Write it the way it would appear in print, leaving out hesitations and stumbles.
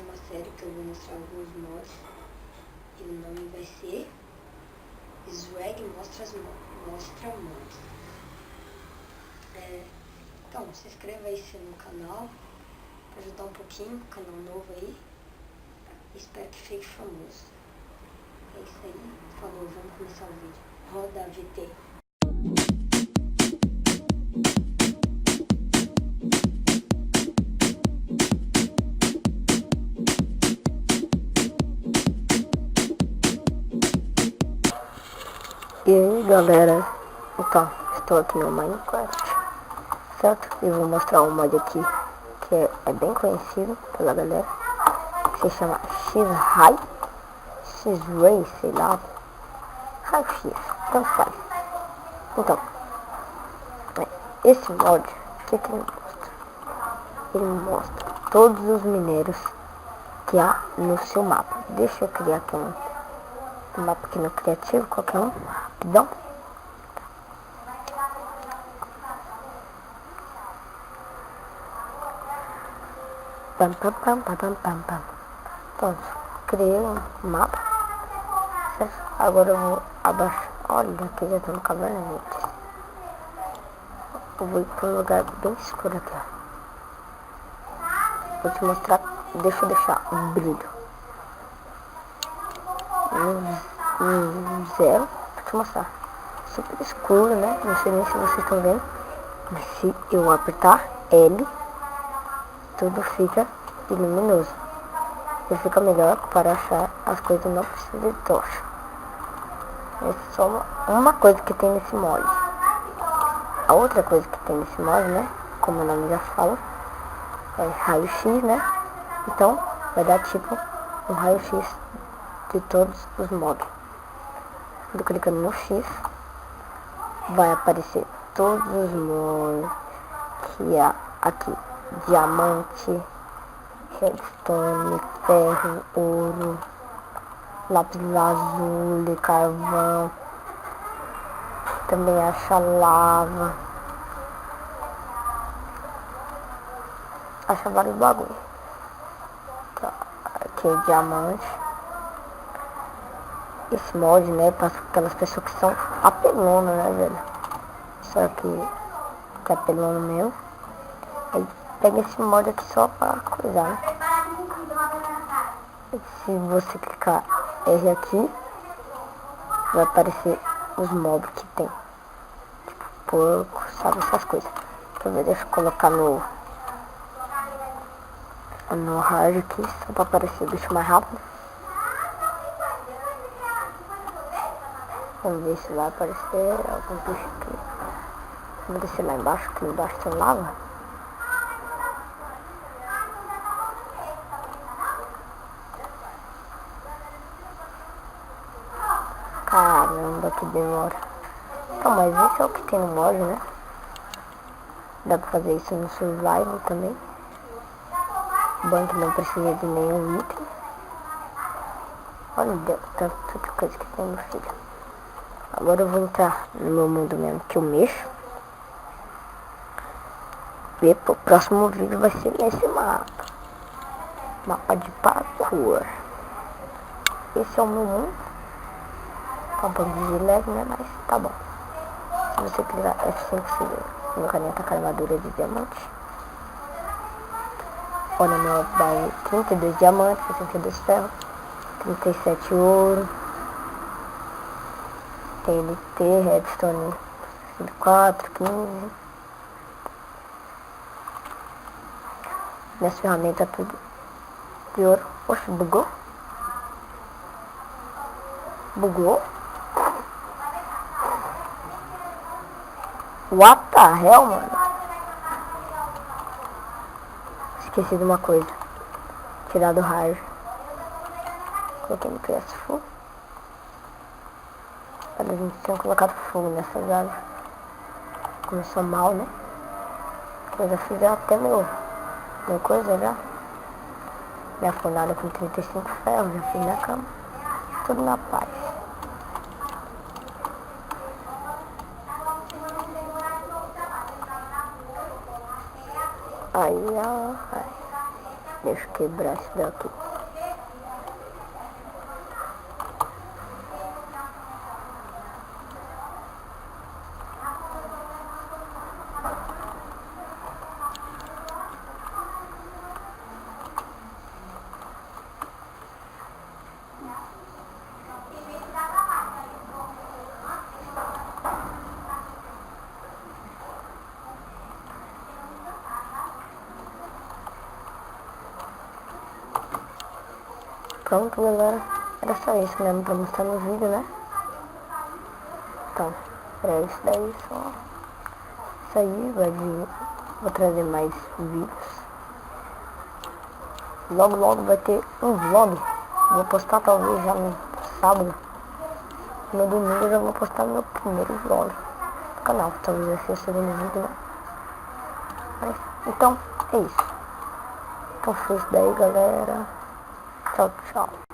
ser uma série que eu vou mostrar alguns mods. E o nome vai ser Swag Mostra Mods. Então, se inscreva aí no canal, para ajudar um pouquinho, canal novo aí. Espero que fique famoso. É isso aí. Falou, vamos começar o vídeo. Roda VT. E aí galera, então, estou aqui no Minecraft, certo? E vou mostrar um mod aqui que é bem conhecido pela galera, que se chama X-Ray, X-Ray, sei lá, Raio-X, tanto faz. Então, esse mod, o que ele mostra? Ele mostra todos os minérios que há no seu mapa. Deixa eu criar aqui um mapa aqui no criativo, qualquer um, rapidão. Pronto, criei um mapa, certo? Agora eu vou abaixar. Olha, aqui já tem um caverna, gente. Eu vou ir para um lugar bem escuro aqui, ó. Vou te mostrar, deixa eu deixar o brilho zero, vou te mostrar. Super escuro, né? Não sei nem se vocês estão vendo, mas se eu apertar L, tudo fica luminoso. E fica melhor para achar as coisas, não precisa de tocha. Essa é só uma coisa que tem nesse mod. A outra coisa que tem nesse mod, né, como o nome já fala, é raio-x, né? Então vai dar tipo um raio-x de todos os mobs. Quando clicando no X, vai aparecer todos os mobs que há aqui: diamante, redstone, ferro, ouro, lápis lazuli, carvão. Também acha lava, acha vários bagulho. Tá, aqui é diamante. Esse mod, né, para aquelas pessoas que são apelonas, né, velho? Só que é apelona mesmo. Aí pega esse mod aqui só para coisar, né? E se você clicar R aqui, vai aparecer os mobs que tem. Tipo porco, sabe, essas coisas. Deixa eu colocar no hard aqui, só para aparecer o bicho mais rápido. Vamos ver se vai aparecer algum bicho aqui. Vamos descer lá embaixo, que embaixo tem lava. Caramba, que demora. Então, mas esse é o que tem no mod, né? Dá pra fazer isso no survival também. Bom que não precisa de nenhum item. Olha tanta coisa que tem, meu filho. Agora eu vou entrar no meu mundo mesmo, que eu mexo. E pro próximo vídeo vai ser nesse mapa. Mapa de parkour. Esse é o meu mundo. Tá um pouco de leve, né? Mas tá bom. Se você clicar F5 seguir, meu carinha tá com a armadura de diamante. Olha, meu baú, 32 diamantes, 62 ferro, 37 ouro. TNT, redstone 4, 15. Minhas ferramentas tudo de ouro. Oxe, bugou? Bugou? What the hell, mano? Esqueci de uma coisa. Tirar do raio. Coloquei no PS Full. A gente tinha colocado fogo nessas áreas. Começou mal, né? Eu já fiz até meu coisa já. Minha fornalha com 35 ferros, já fiz minha cama. Tudo na paz. Aí, ó. Deixa eu quebrar isso daqui. Pronto, galera. Era só isso mesmo pra mostrar no vídeo, né? Então, era isso daí só. Isso aí, vou trazer mais vídeos. Logo, logo vai ter um vlog. Vou postar talvez já no sábado. No domingo eu já vou postar meu primeiro vlog do canal. Talvez vai ser o segundo vídeo, né? Mas, então, é isso. Então foi isso daí, galera. Tchau, tchau.